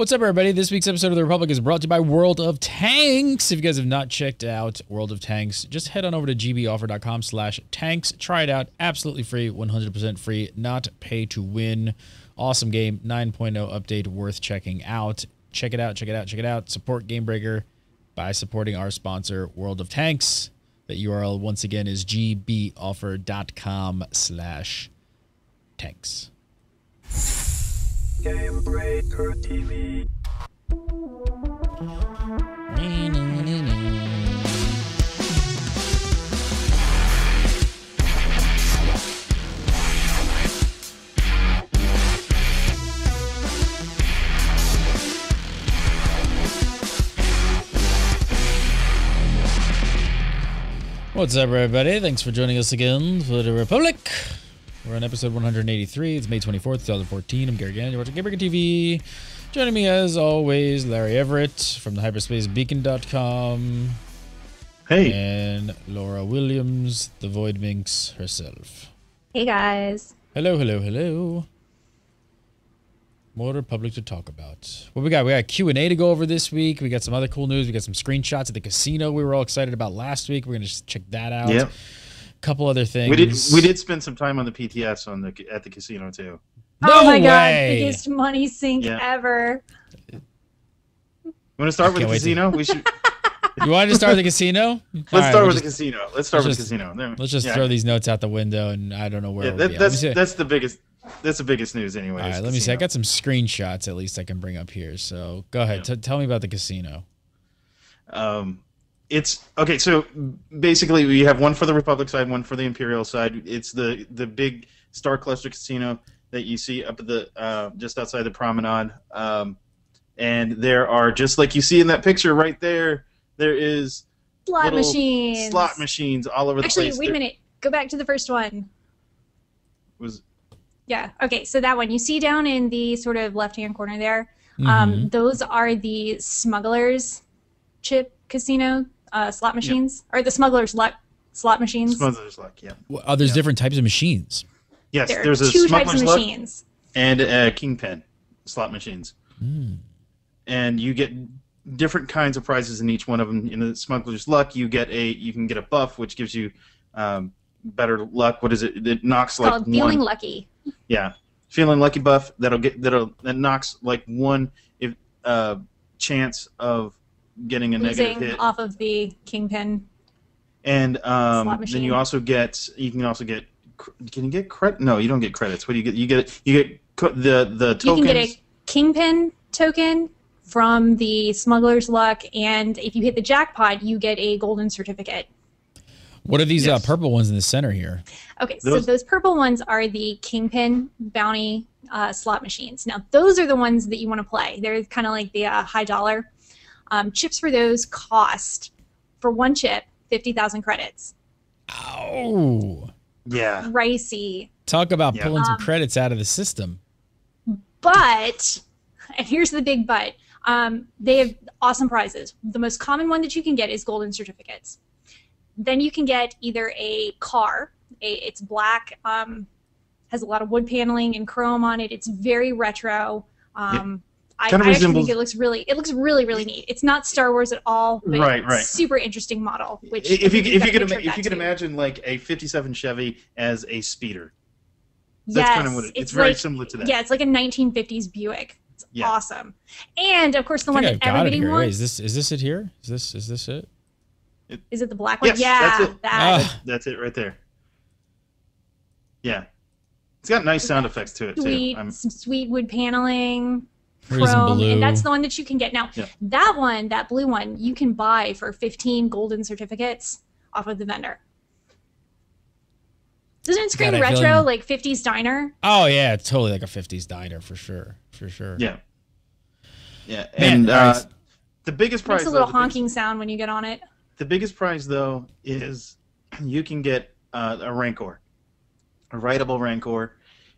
What's up, everybody? This week's episode of The Republic is brought to you by World of Tanks. If you guys have not checked out World of Tanks, just head on over to gboffer.com/tanks. Try it out. Absolutely free, 100% free, not pay to win. Awesome game, 9.0 update, worth checking out. Check it out, check it out, check it out. Support Gamebreaker by supporting our sponsor, World of Tanks. That URL, once again, is gboffer.com/tanks. Gamebreaker TV. What's up, everybody? Thanks for joining us again for The Republic. We're on episode 183. It's May 24th, 2014. I'm Gary Gannon. You're watching Gamebreaker TV. Joining me, as always, Larry Everett from the hyperspacebeacon.com. Hey. And Laura Williams, the Void Minx herself. Hey, guys. Hello, hello, hello. More Republic to talk about. What we got? We got Q&A to go over this week. We got some other cool news. We got some screenshots at the casino we were all excited about last week. We're going to just check that out. Yep. Couple other things. We did spend some time on the PTS at the casino too. Oh my God, way. biggest money sink ever. You want to start with the casino? We should. You wanted to start with the casino? Let's start with the casino. Let's start with the casino. Let's just throw these notes out the window, and I don't know where. That's the biggest. That's the biggest news, anyway. All right, let me see. I got some screenshots at least I can bring up here. So go ahead. Tell me about the casino. It's okay. So basically, we have one for the Republic side, one for the Imperial side. It's the big Star Cluster casino that you see up at the just outside the promenade. And there are, just like you see in that picture right there, there is slot machines all over the place. Actually, wait a minute. Go back to the first one. Yeah. Okay. So that one you see down in the sort of left-hand corner there. Those are the Smugglers Chip Casino slot machines, or the Smugglers Luck slot machines. Smugglers Luck, yeah. Well, there's different types of machines. Yes, there's a two Smugglers types of Luck machines and Kingpin slot machines. And you get different kinds of prizes in each one of them. In the Smuggler's Luck, you can get a buff, which gives you better luck. What is it? It knocks it's like called Feeling Lucky. Yeah, Feeling Lucky buff that knocks like one chance of getting a negative hit off of the Kingpin. And then you also get Can you get credit? No, you don't get credits. What do you get? You get the tokens. You can get a Kingpin token from the Smuggler's Luck, and if you hit the jackpot, you get a golden certificate. What are these purple ones in the center here? Okay, so those purple ones are the Kingpin bounty slot machines. Now, those are the ones that you want to play. They're kind of like the high dollar. Chips for those cost, for one chip, 50,000 credits. Oh. Yeah. Pricey. Talk about pulling some credits out of the system. But, and here's the big but, they have awesome prizes. The most common one that you can get is golden certificates. Then you can get either a car. It's black, has a lot of wood paneling and chrome on it. It's very retro. I actually think it looks really neat. It's not Star Wars at all, but it's a super interesting model. Which if you could imagine like a '57 Chevy as a speeder. That's kind of what it's very similar to that. Yeah, it's like a 1950s Buick. It's awesome. And of course, the one that everybody wants. Wait, is this it here? Is this it? Is it the black one? Yes, yeah, that's it right there. Yeah, it's got nice sound effects to it too. Some sweet wood paneling, chrome, and that's the one that you can get. Now, that blue one, you can buy for 15 golden certificates off of the vendor. Doesn't it scream retro, like 50s diner? Oh yeah, it's totally like a 50s diner for sure. Yeah. And the biggest prize. Makes a little honking sound when you get on it. The biggest prize, though, is you can get a Rancor, a rideable Rancor.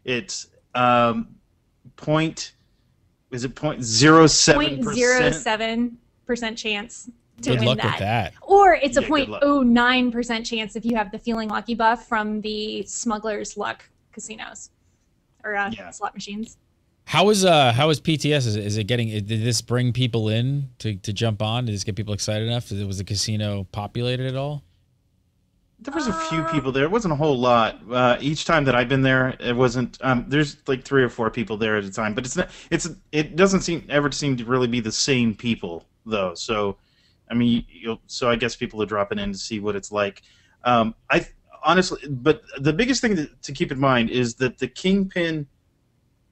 It's 0.07% chance to Good win luck with that. Or it's a 0.09% chance if you have the Feeling Lucky buff from the Smuggler's Luck casinos or slot machines. How is PTS? Is it getting? Did this bring people in to jump on? Did this get people excited enough? Was the casino populated at all? There was a few people there. It wasn't a whole lot. Each time that I've been there, it wasn't. There's like 3 or 4 people there at a time, but it's not. It doesn't ever seem to really be the same people though. So, I mean, so I guess people are dropping in to see what it's like. I honestly, but the biggest thing to keep in mind is that the Kingpin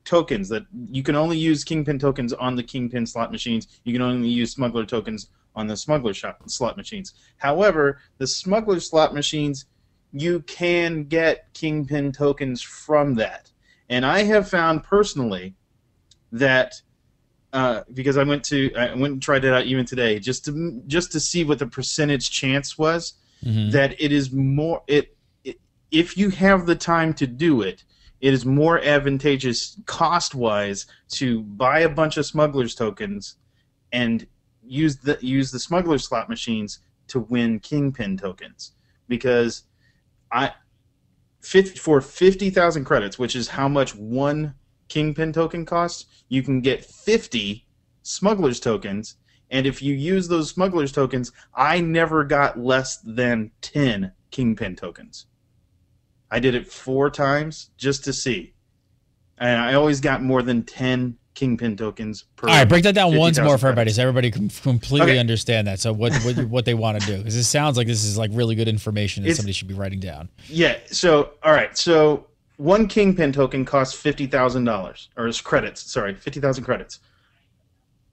tokens, that you can only use Kingpin tokens on the Kingpin slot machines. You can only use Smuggler tokens on the Smuggler slot machines. However, the Smuggler slot machines, you can get Kingpin tokens from that. And I have found personally that because I went and tried it out even today, just to see what the percentage chance was, that it is more if you have the time to do it, it is more advantageous cost-wise to buy a bunch of Smugglers tokens and use the Smuggler slot machines to win Kingpin tokens, because for 50,000 credits, which is how much one Kingpin token costs, you can get 50 Smugglers tokens, and if you use those Smugglers tokens, I never got less than 10 Kingpin tokens. I did it 4 times just to see, and I always got more than 10 Kingpin tokens per. All right, break that down once more for everybody, credits. so everybody can completely understand that. So what they want to do, because this sounds like this is like really good information that somebody should be writing down. Yeah. So all right. So one Kingpin token costs $50,000 or credits. Sorry, 50,000 credits.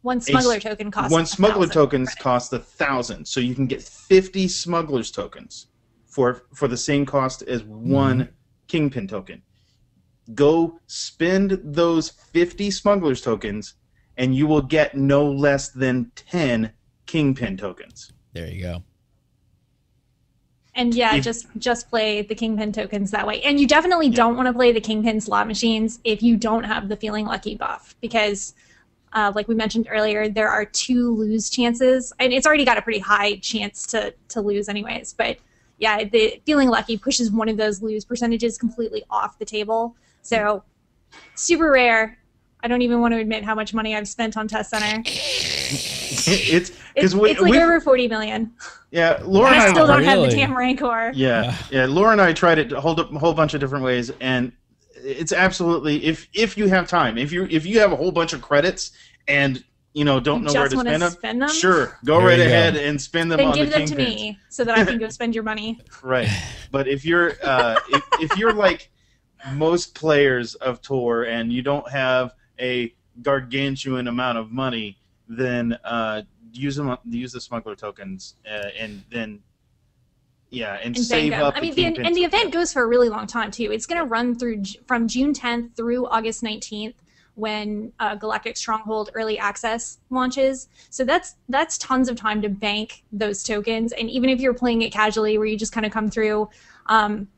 One Smuggler token costs. One Smuggler 1,000 tokens credits. cost 1,000. So you can get 50 Smugglers tokens for the same cost as one Kingpin token. Go spend those 50 Smugglers tokens, and you will get no less than 10 Kingpin tokens. There you go. And yeah, just play the Kingpin tokens that way. And you definitely don't want to play the Kingpin slot machines if you don't have the Feeling Lucky buff, because like we mentioned earlier, there are 2 lose chances, and it's already got a pretty high chance to lose anyways. But yeah, the Feeling Lucky pushes one of those lose percentages completely off the table. So super rare. I don't even want to admit how much money I've spent on Test Center. it's like over 40 million. Yeah, Laura and and I still don't have the Really? damn Rancor. Yeah. Laura and I tried it a whole bunch of different ways, and it's absolutely, if you have time, if you have a whole bunch of credits and don't know where to spend them, sure, go right ahead and spend them then on give the them to Kingpins. me so that I can go spend your money. Right, but if you're if you're like most players of Tor and you don't have a gargantuan amount of money, then use the Smuggler tokens and then save up. I mean, the event goes for a really long time too. It's going to run from June 10th through August 19th when Galactic Stronghold Early Access launches. So that's tons of time to bank those tokens. And even if you're playing it casually, where you just kind of come through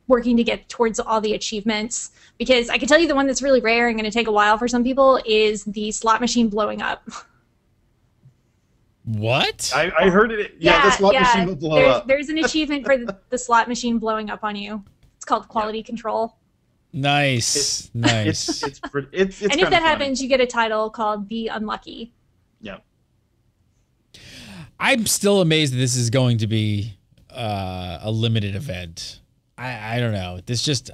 working to get towards all the achievements, because I can tell you the one that's really rare and going to take a while for some people is the slot machine blowing up. What? I heard it. Yeah, the slot machine will blow up. There's an achievement for the slot machine blowing up on you. It's called quality control. Nice. It's and if that happens, you get a title called Be Unlucky. Yeah. I'm still amazed that this is going to be a limited event. I don't know. This just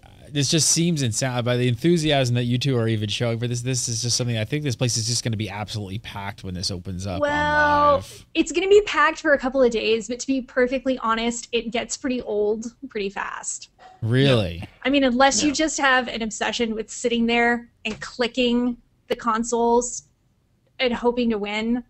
seems insane by the enthusiasm that you two are even showing for this. This is just something I think this place is just going to be absolutely packed when this opens up. Well, on live. It's going to be packed for a couple of days, but to be perfectly honest, it gets pretty old pretty fast. Really? I mean, unless you just have an obsession with sitting there and clicking the consoles and hoping to win,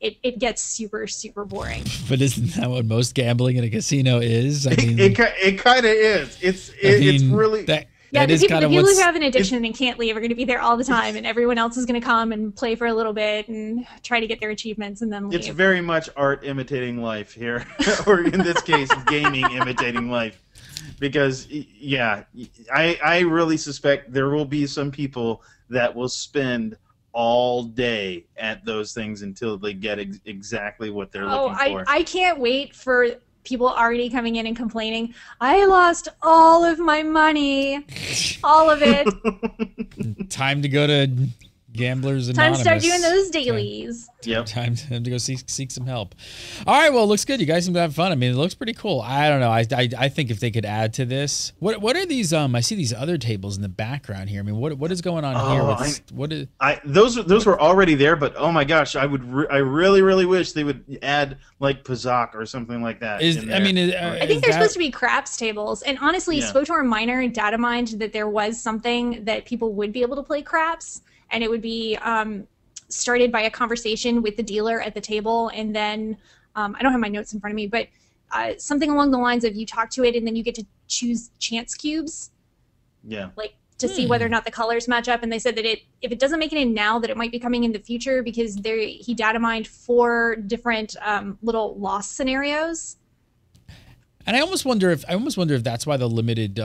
it gets super, super boring. But isn't that what most gambling in a casino is? I mean, it kind of is. It's really that Yeah, is the kind of people what's who have an addiction and can't leave are going to be there all the time, and everyone else is going to come and play for a little bit and try to get their achievements and then leave. It's very much art imitating life here, or in this case, gaming imitating life. Because, yeah, I really suspect there will be some people that will spend all day at those things until they get exactly what they're looking for. I can't wait for people already coming in and complaining, I lost all of my money. All of it. time to go to Gamblers Time Anonymous. to start doing those dailies. Yep. Time to go seek some help. All right, well, it looks good. You guys seem to have fun. I mean, it looks pretty cool. I don't know. I think if they could add to this, what are these? I see these other tables in the background here. I mean, what is going on here? Those were already there, but oh my gosh, I really wish they would add like Pazak or something like that. I think they're supposed to be craps tables, and honestly, SWTOR Miner data mined that there was something that people would be able to play craps. And it would be started by a conversation with the dealer at the table, and then I don't have my notes in front of me, but something along the lines of you talk to it, and then you get to choose chance cubes. Yeah. Like to see whether or not the colors match up. And they said that if it doesn't make it in now, that it might be coming in the future because he data mined 4 different little loss scenarios. And I almost wonder if that's why the limited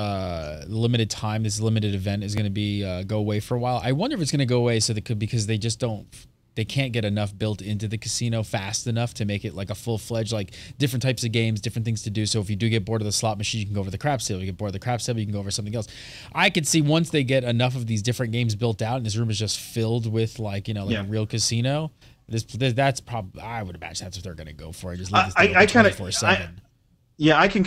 time, this limited event is going to be go away for a while. I wonder if it's going to go away because they can't get enough built into the casino fast enough to make it like a full-fledged, like different types of games, different things to do. So if you do get bored of the slot machine, you can go over the craps table. You get bored of the craps table, you can go over something else. I could see once they get enough of these different games built out, and this room is just filled with like a real casino. That's probably, I would imagine that's what they're going to go for. Just leave this thing open 24/7. Yeah, I can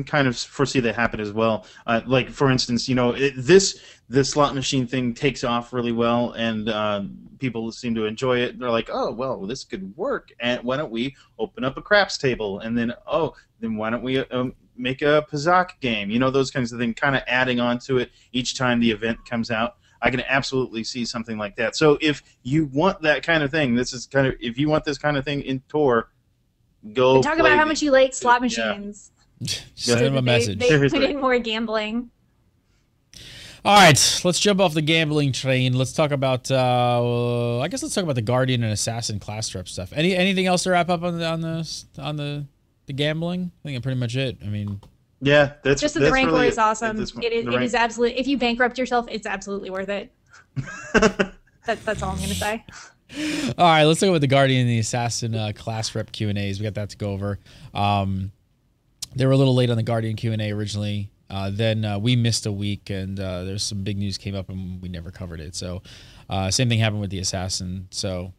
kind of foresee that happen as well. Like for instance, this slot machine thing takes off really well, and people seem to enjoy it. They're like, oh well, this could work, and why don't we open up a craps table, and then why don't we make a Pazak game? Those kinds of things, kind of adding on to it each time the event comes out. I can absolutely see something like that. So if you want that kind of thing, if you want this kind of thing in Tor. Go talk about how much you like slot machines. Send them a message. They put in more gambling. All right, let's jump off the gambling train. Let's talk about. I guess let's talk about the Guardian and Assassin class rep stuff. Anything else to wrap up on the gambling? I think that's pretty much it. I mean. Yeah, that's just that the rank war is awesome. It is absolutely. If you bankrupt yourself, it's absolutely worth it. That's all I'm gonna say. All right, let's talk about the Guardian and the Assassin class rep Q&As. We got that to go over. They were a little late on the Guardian Q&A originally. Then we missed a week, and there's some big news came up, and we never covered it. So same thing happened with the Assassin. So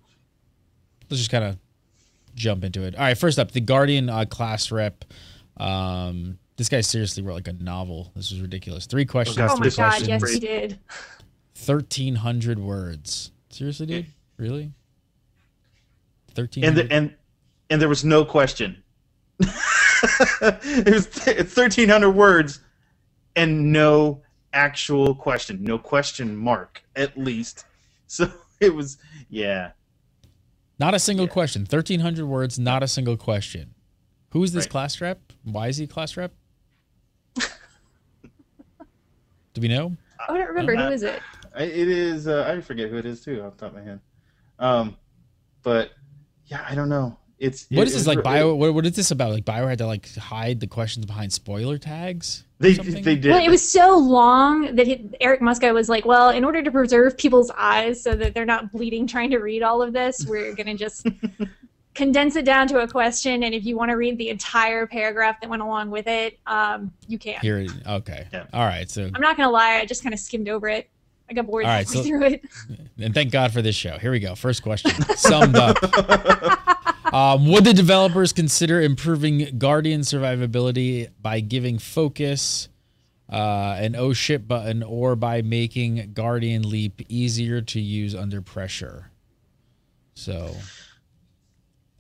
let's just kind of jump into it. All right, first up, the Guardian class rep. This guy seriously wrote like a novel. This is ridiculous. 3 questions. Oh my 3 God, questions. yes, he did. 1,300 words. Seriously, dude? Really? 1,300? And there was no question. It was 1,300 words and no actual question. No question mark, at least. So it was, yeah. Not a single question. 1,300 words, not a single question. Who is this class rep? Why is he class rep? Do we know? I don't remember. Who is it? It is, I forget who it is, too, off the top of my head. But yeah, I don't know. What is this like? What is this about? Like BioWare had to like hide the questions behind spoiler tags? They did. Well, it was so long that Eric Muska was like, "Well, in order to preserve people's eyes so that they're not bleeding trying to read all of this, we're gonna just condense it down to a question. And if you want to read the entire paragraph that went along with it, you can." Here, okay, yeah. All right. So I'm not gonna lie, I just kind of skimmed over it. I got bored halfway through it. And thank God for this show. Here we go. First question. Summed up. Would the developers consider improving Guardian survivability by giving focus, an oh shit button, or by making Guardian Leap easier to use under pressure? So,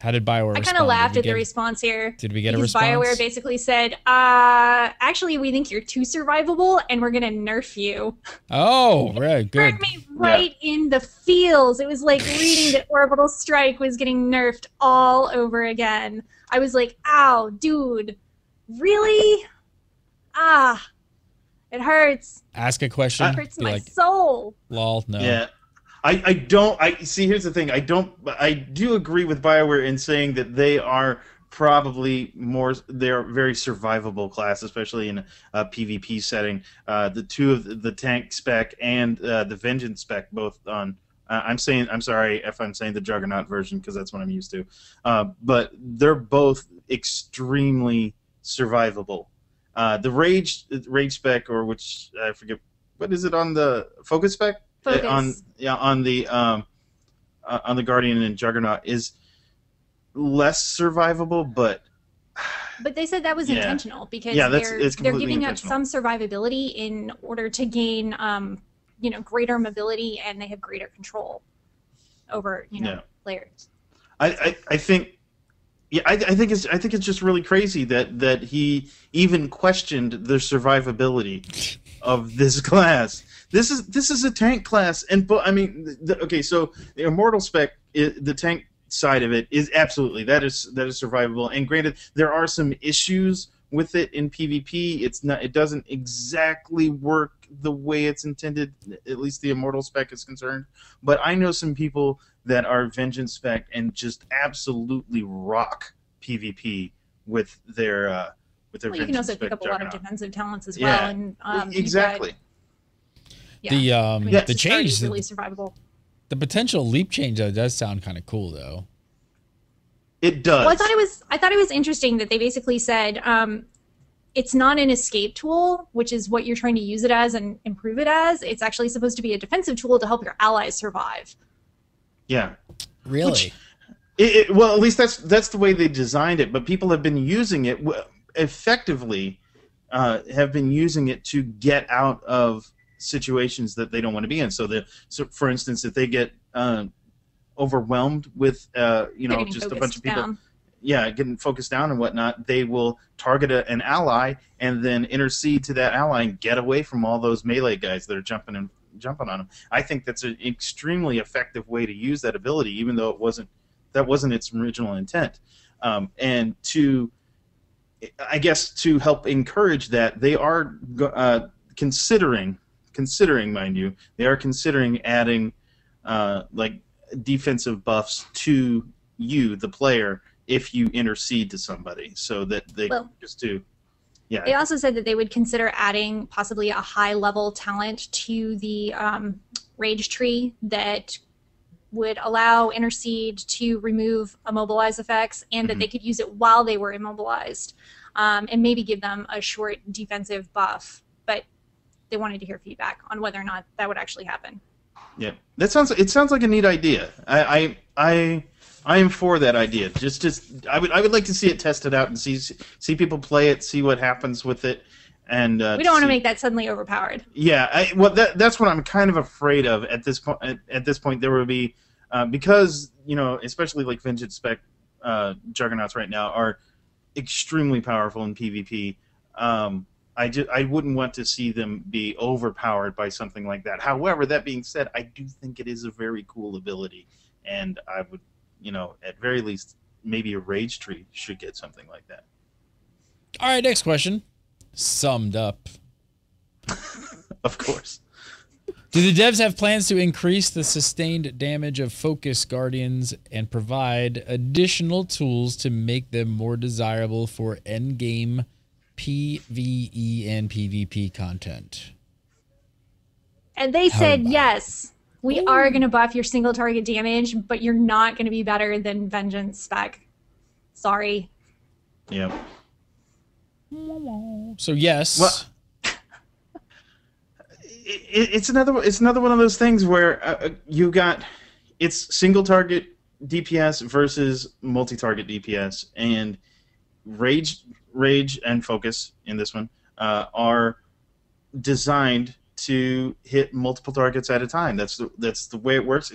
how did BioWare respond? I kind of laughed at the response here. Did we get a response? BioWare basically said, actually, we think you're too survivable, and we're going to nerf you. Oh, right, good. Hurt me right in the feels. It was like reading that Orbital Strike was getting nerfed all over again. I was like, ow, dude, really? It hurts. Ask a question. It hurts my soul. Lol, no. Yeah. I see. Here's the thing. I do agree with BioWare in saying that they are probably they're a very survivable class, especially in a PvP setting. The two of the tank spec and the vengeance spec, both on. I'm sorry if I'm saying the Juggernaut version because that's what I'm used to. But they're both extremely survivable. The rage spec, or which I forget, what is it on the focus spec? Focus. on the Guardian and Juggernaut is less survivable, but they said that was Yeah. intentional because Yeah, they're it's completely giving up intentional. some survivability in order to gain greater mobility, and they have greater control over players. I think I think it's just really crazy that he even questioned the survivability of this class. This is a tank class, and I mean, okay, so the Immortal spec, the tank side of it is absolutely that is survivable. And granted, there are some issues with it in PvP. It doesn't exactly work the way it's intended, at least the Immortal spec is concerned. But I know some people that are Vengeance spec and just absolutely rock PvP with their Well, Vengeance you can also spec pick up a lot of Juggernaut. defensive talents as Yeah, well, and exactly. The change, really survivable. the potential leap change though does sound kind of cool though. It does. Well, I thought it was interesting that they basically said it's not an escape tool, which is what you're trying to use it as and improve it as. It's actually supposed to be a defensive tool to help your allies survive. Yeah. Really? Well, at least that's the way they designed it. But people have been using it effectively. Have been using it to get out of situations that they don't want to be in. So for instance, if they get overwhelmed with just a bunch of people, down. Getting focused down and whatnot, they will target an ally and then intercede to that ally and get away from all those melee guys that are jumping on them. I think that's an extremely effective way to use that ability, even though that wasn't its original intent. And I guess to help encourage that, they are considering, mind you, they are considering adding like defensive buffs to you, the player, if you intercede to somebody, so that they just do. Yeah. They also said that they would consider adding possibly a high-level talent to the rage tree that would allow intercede to remove immobilize effects, and that they could use it while they were immobilized, and maybe give them a short defensive buff. But they wanted to hear feedback on whether or not that would actually happen. Yeah, it sounds like a neat idea. I am for that idea. I would like to see it tested out and see people play it, see what happens with it, and we don't want to make that suddenly overpowered. Yeah, that's what I'm kind of afraid of at this point. At this point, there will be because especially like Vengeance spec Juggernauts right now are extremely powerful in PvP. I wouldn't want to see them be overpowered by something like that. However, that being said, I do think it is a very cool ability, and I would, at very least, maybe a Rage Tree should get something like that. All right, next question. Summed up. Of course. Do the devs have plans to increase the sustained damage of Focus Guardians and provide additional tools to make them more desirable for endgame PvE and PvP content? And they said yes. We are going to buff your single target damage, but you're not going to be better than Vengeance spec. Sorry. Yeah. So yes. Well, it's another one of those things where you got it's single target DPS versus multi-target DPS, and Rage and Focus in this one are designed to hit multiple targets at a time. That's the way it works.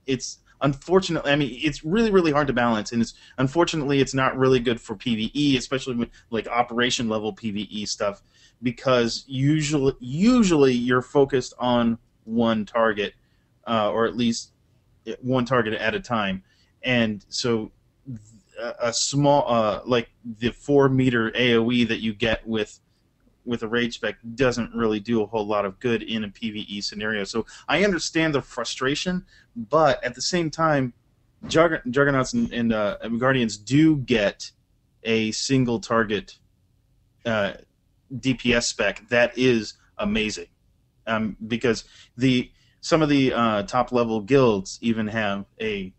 It's unfortunately, I mean, it's really, really hard to balance, and unfortunately it's not really good for PvE, especially with like operation level PvE stuff, because usually you're focused on one target, or at least one target at a time, and so a small like the 4-meter AoE that you get with a Rage spec doesn't really do a whole lot of good in a PvE scenario. So I understand the frustration, but at the same time, Juggernauts and Guardians do get a single target DPS spec that is amazing, because some of the top level guilds even have a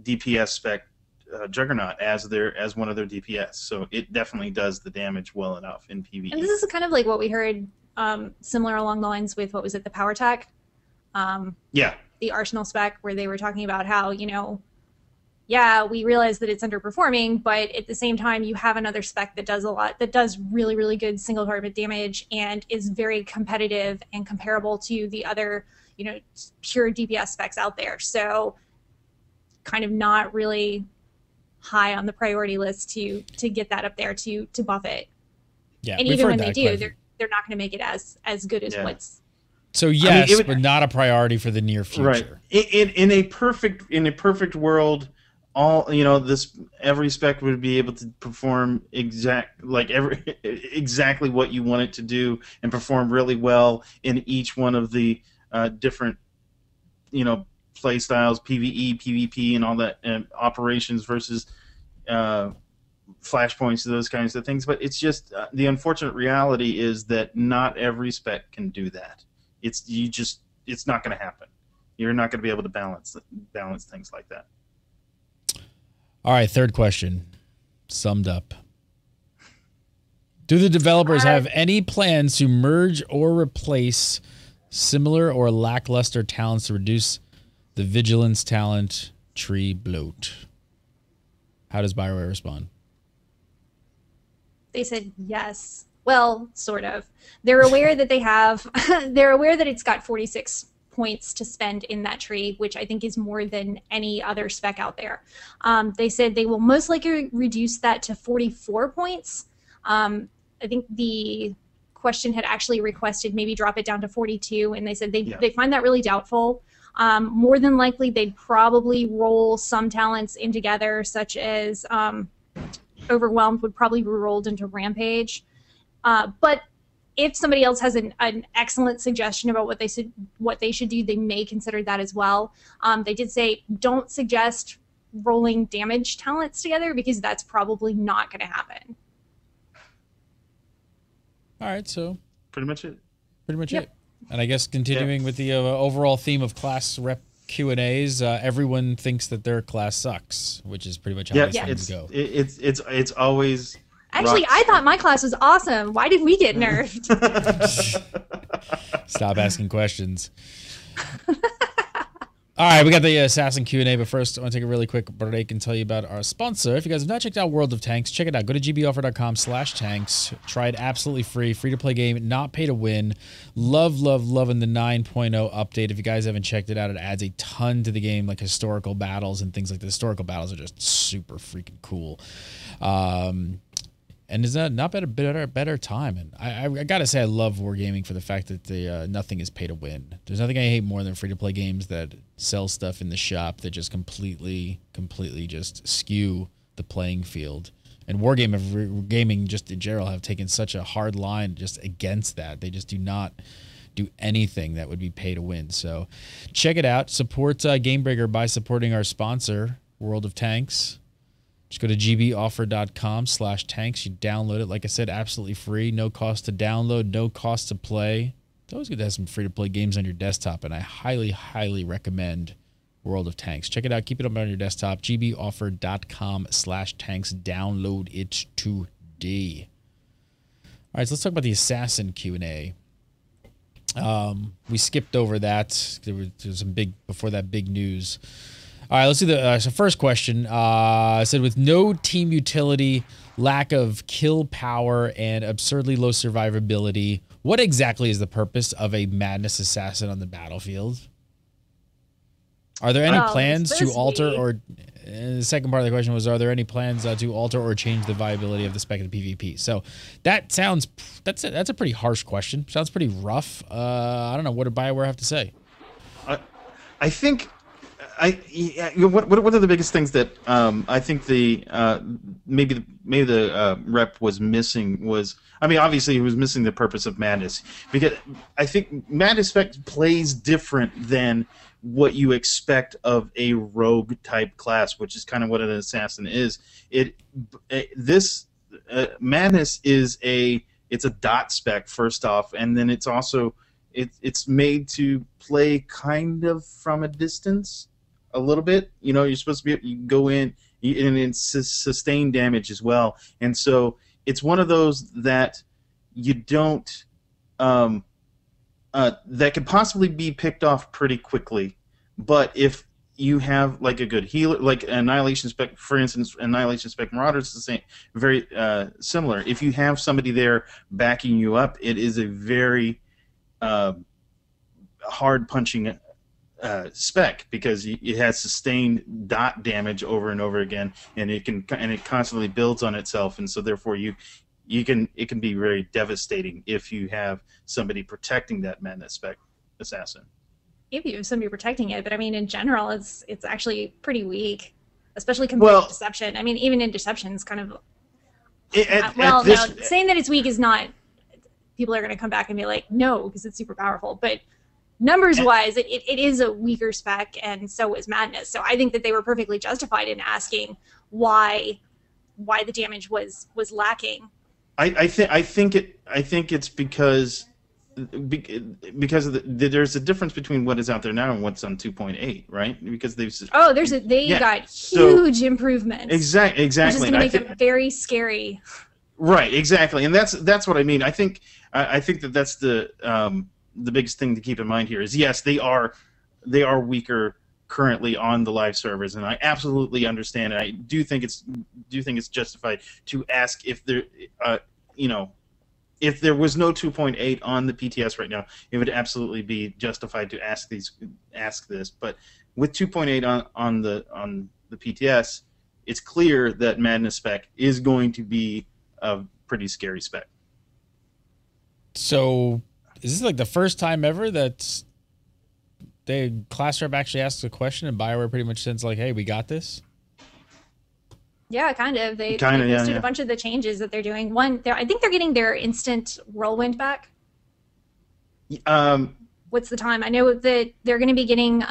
DPS spec Juggernaut as one of their DPS, so it definitely does the damage well enough in PvE. And this is kind of like what we heard, similar along the lines with, what was it, the power tech, Yeah. The Arsenal spec, where they were talking about how, yeah, we realize that it's underperforming, but at the same time, you have another spec that does really, really good single target damage and is very competitive and comparable to the other, pure DPS specs out there. So kind of not really high on the priority list to get that up there to buff it. Yeah, and even when they do, they're not going to make it as good as what's. So yes, but not a priority for the near future. Right. In a perfect world, every spec would be able to perform exactly what you want it to do and perform really well in each one of the different play styles, PvE, PvP, and all that, and operations versus flashpoints, those kinds of things. But it's just the unfortunate reality is that not every spec can do that. It's not going to happen. You're not going to be able to balance things like that. All right, third question. Summed up. Do the developers have any plans to merge or replace similar or lackluster talents to reduce the vigilance talent tree bloat? How does BioWare respond? They said yes. Well, sort of. They're aware that they're aware that it's got 46 points to spend in that tree, which I think is more than any other spec out there. They said they will most likely reduce that to 44 points. I think the question had actually requested maybe drop it down to 42, and they said they find that really doubtful. More than likely, they'd probably roll some talents in together, such as Overwhelmed would probably be rolled into Rampage. But if somebody else has an excellent suggestion about what they should do, they may consider that as well. They did say don't suggest rolling damage talents together because that's probably not going to happen. All right, so pretty much it. And I guess continuing with the overall theme of class rep Q&As, everyone thinks that their class sucks, which is pretty much how these things go. It's always. Actually, I thought my class was awesome. Why did we get nerfed? Stop asking questions. All right, we got the Assassin Q&A, but first I want to take a really quick break and tell you about our sponsor. If you guys have not checked out World of Tanks, check it out. Go to gboffer.com/tanks. Try it absolutely free-to-play game, not pay to win. Loving the 9.0 update. If you guys haven't checked it out, it adds a ton to the game, like historical battles and things like that. Historical battles are just super freaking cool. And is that not better time? And I gotta say, I love wargaming for the fact that nothing is pay to win. There's nothing I hate more than free-to-play games that sell stuff in the shop that just completely just skew the playing field. And wargaming just in general have taken such a hard line just against that. They just do not do anything that would be pay to win. So check it out. Support Gamebreaker by supporting our sponsor, World of Tanks. Just go to gboffer.com/tanks. You download it. Like I said, absolutely free. No cost to download, no cost to play. It's always good to have some free-to-play games on your desktop, and I highly, highly recommend World of Tanks. Check it out. Keep it up on your desktop. gboffer.com/tanks. Download it today. All right, so let's talk about the Assassin Q&A. We skipped over that. There was some before that big news. All right, let's do the so first question. I said, with no team utility, lack of kill power, and absurdly low survivability, what exactly is the purpose of a Madness Assassin on the battlefield? Are there any plans to alter or... the second part of the question was, are there any plans to alter or change the viability of the spec of the PvP? So that sounds... That's a pretty harsh question. Sounds pretty rough. I don't know. What did BioWare have to say? I think... What are the biggest things that I think the maybe the rep was missing was, I mean, obviously he was missing the purpose of Madness, because I think Madness spec plays different than what you expect of a rogue type class, which is kind of what an assassin is. Madness is it's a dot spec first off, and then it's also it's made to play kind of from a distance. A little bit, you're supposed to you go in and it's sustain damage as well, and so it's one of those that you don't that could possibly be picked off pretty quickly. But if you have like a good healer, like Annihilation Spec, for instance, Annihilation Spec Marauders is the same, very similar. If you have somebody there backing you up, it is a very hard punching spec, because it has sustained dot damage over and over again, and it constantly builds on itself, and so therefore it can be very devastating if you have somebody protecting that Madness Spec assassin. If you have somebody protecting it, but I mean, in general, it's actually pretty weak, especially compared to Deception. I mean, even in Deception, it's kind of saying that it's weak is not. People are going to come back and be like, no, because it's super powerful. But numbers-wise, it is a weaker spec, and so is Madness. So I think that they were perfectly justified in asking why the damage was lacking. I think it's because there's a difference between what is out there now and what's on 2.8, right? Because they got huge improvements. Exactly. Which is going to make them very scary. Right, exactly, and that's what I mean. I think that that's the biggest thing to keep in mind here is, yes, they are weaker currently on the live servers, and I absolutely understand, and I do think it's justified to ask if there if there was no 2.8 on the PTS right now, it would absolutely be justified to ask this. But with 2.8 on the PTS, it's clear that Madness Spec is going to be a pretty scary spec. So, is this like the first time ever that the class rep actually asks a question and BioWare pretty much says like, "Hey, we got this"? Yeah, kind of. They listed a bunch of the changes that they're doing. I think they're getting their instant whirlwind back. What's the time? I know that they're going to be getting,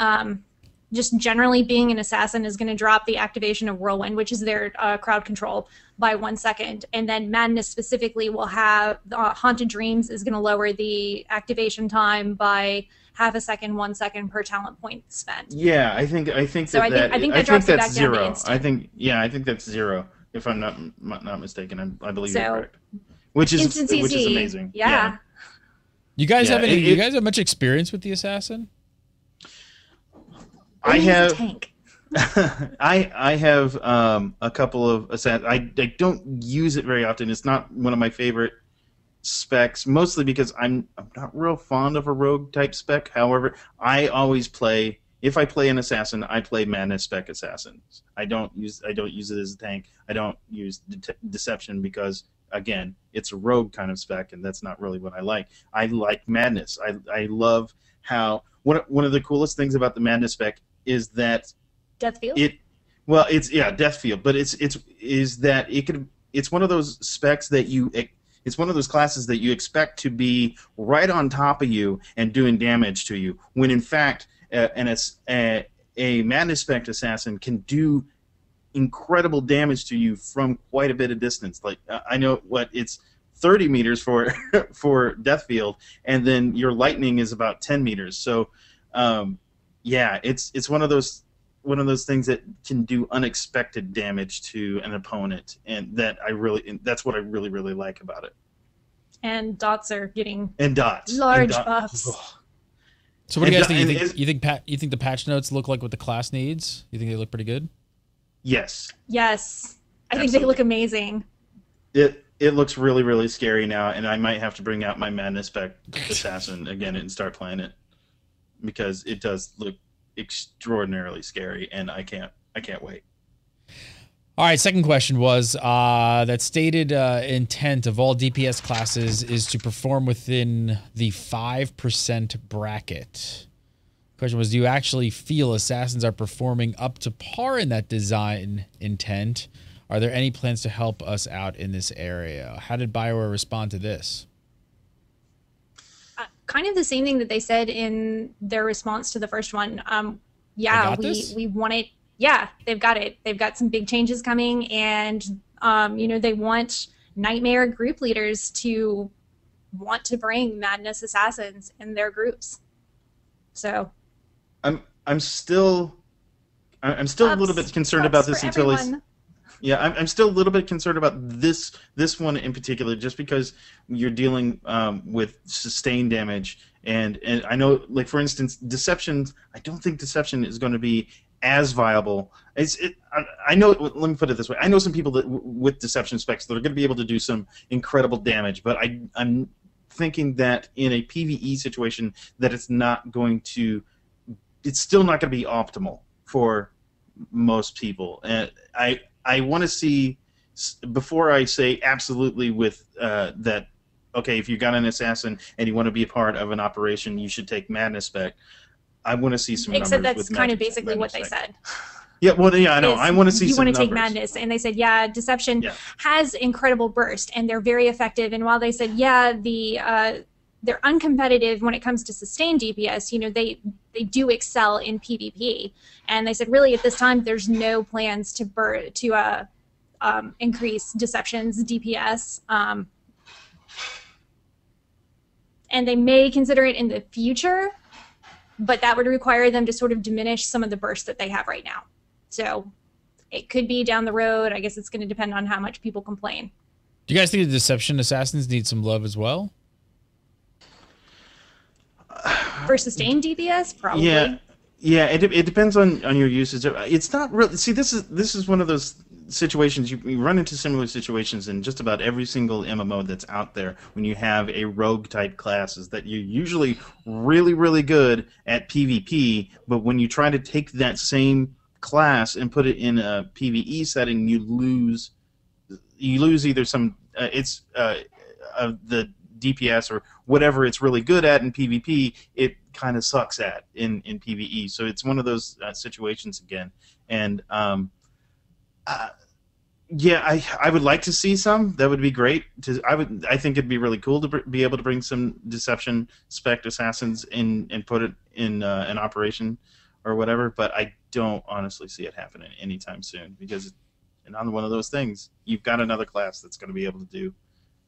just generally being an assassin is going to drop the activation of whirlwind, which is their crowd control, by 1 second. And then Madness specifically will have Haunted Dreams is going to lower the activation time by half a second, 1 second per talent point spent. Yeah, I think so. I think that drops it back down to instant. I think that's 0. If I'm not mistaken, I believe you're correct. Which is amazing. Yeah. You guys have much experience with the assassin? I have. I have a couple of assassins. I don't use it very often. It's not one of my favorite specs, mostly because I'm not real fond of a rogue type spec. However, I always play, if I play an assassin, I play Madness Spec assassins. I don't use it as a tank. I don't use Deception because, again, it's a rogue kind of spec, and that's not really what I like. I like Madness. I love how one of the coolest things about the Madness spec is that Deathfield. Deathfield, but it's one of those specs that it's one of those classes that you expect to be right on top of you and doing damage to you, when in fact a Madness Spec assassin can do incredible damage to you from quite a bit of distance. Like I know it's 30 meters for Deathfield, and then your lightning is about 10 meters. So it's one of those things that can do unexpected damage to an opponent, and that's what I really, really like about it. And dots are getting large buffs. So what do you guys think? You think the patch notes look like what the class needs? You think they look pretty good? Yes. Yes. I think they look amazing. It looks really, really scary now, and I might have to bring out my Madness Spec assassin again and start playing it, because it does look extraordinarily scary, and I can't wait. All right, second question was that stated intent of all DPS classes is to perform within the 5% bracket. Question was, do you actually feel assassins are performing up to par in that design intent? Are there any plans to help us out in this area? How did BioWare respond to this? Kind of the same thing that they said in their response to the first one. We want it. Yeah, they've got it. They've got some big changes coming, and they want Nightmare group leaders to want to bring Madness assassins in their groups. So, I'm still a little bit concerned about this until I'm still a little bit concerned about this one in particular, just because you're dealing with sustained damage, And I know, like for instance, deception. I don't think deception is going to be as viable. I know. Let me put it this way: I know some people that with deception specs that are going to be able to do some incredible damage, but I'm thinking that in a PvE situation, that it's not going to. It's still not going to be optimal for most people. And I want to see before I say absolutely with that. Okay, if you got an assassin and you want to be a part of an operation, you should take Madness spec. I want to see some numbers. Except that's with kind of Madness basically what they spec. said. Yeah, well, yeah, I know. I want to see some numbers. You want to take Madness, and they said, yeah, Deception has incredible burst, and they're very effective. And while they said, yeah, they're uncompetitive when it comes to sustained DPS, you know, they do excel in PvP. And they said, really, at this time, there's no plans to increase Deception's DPS. And they may consider it in the future, but that would require them to sort of diminish some of the bursts that they have right now. So it could be down the road. I guess it's going to depend on how much people complain. Do you guys think the Deception Assassins need some love as well? For sustained DPS, probably. Yeah. It depends on your usage. It's not really. See, this is one of those situations you run into similar situations in just about every single MMO that's out there when you have a rogue type class, is that you're usually really, really good at PvP, but when you try to take that same class and put it in a PvE setting, you lose either some the DPS or whatever it's really good at in PvP, it kind of sucks at in PvE. So it's one of those situations again. And yeah, I would like to see some. That would be great. I think it'd be really cool to be able to bring some Deception spec assassins in and put it in an operation or whatever. But I don't honestly see it happening anytime soon, because another one of those things, you've got another class that's going to be able to do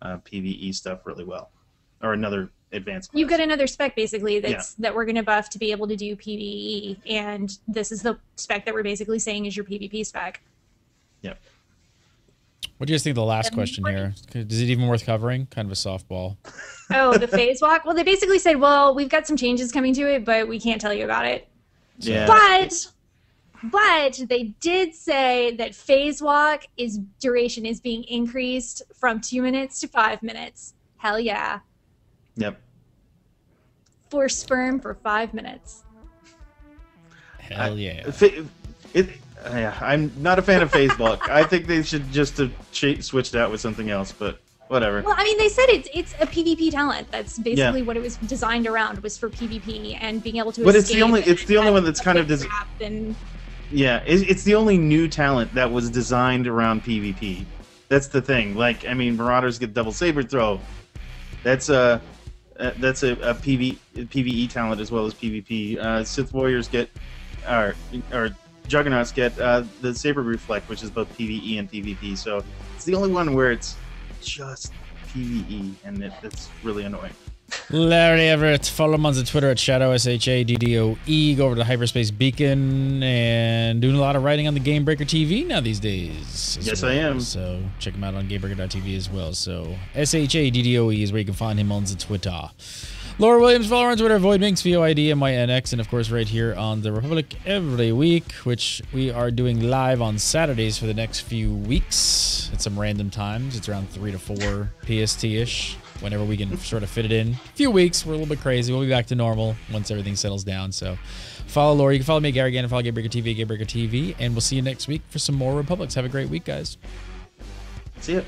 PvE stuff really well, or another advanced class. You've got another spec basically that we're going to buff to be able to do PvE, and this is the spec that we're basically saying is your PvP spec. Yep. What do you guys think of the last question here? Is it even worth covering? Kind of a softball. Oh, the phase walk? Well, they basically said, well, we've got some changes coming to it, but we can't tell you about it. Yeah. But they did say that phase walk duration is being increased from 2 minutes to 5 minutes. Hell yeah. Yep. For sperm for 5 minutes. Hell yeah. Yeah, I'm not a fan of phase walk. I think they should just have switched out with something else, but whatever. Well, I mean, they said it's a PvP talent. That's basically what it was designed around, was for PvP and being able to but escape. But it's the only one that's kind of it's the only new talent that was designed around PvP. That's the thing. Like, I mean, Marauders get double saber throw. That's a PvE talent as well as PvP. Sith Warriors get or Juggernauts get the Saber Reflect, which is both PvE and PvP. So it's the only one where it's just PvE, and it's really annoying. Larry Everett, follow him on the Twitter at SHADOW. Go over to Hyperspace Beacon, and doing a lot of writing on the Gamebreaker TV now these days. Yes, I am. So check him out on Gamebreaker.tv as well. So SHADDOE is where you can find him on the Twitter. Laura Williams, follow her on Twitter, VoidMinx, VOIDMYNX, and of course right here on The Republic every week, which we are doing live on Saturdays for the next few weeks at some random times. It's around 3 to 4 PST-ish, whenever we can sort of fit it in. A few weeks, we're a little bit crazy. We'll be back to normal once everything settles down. So follow Laura. You can follow me, Gary, again, and follow Gamebreaker TV, and we'll see you next week for some more Republics. Have a great week, guys. See ya.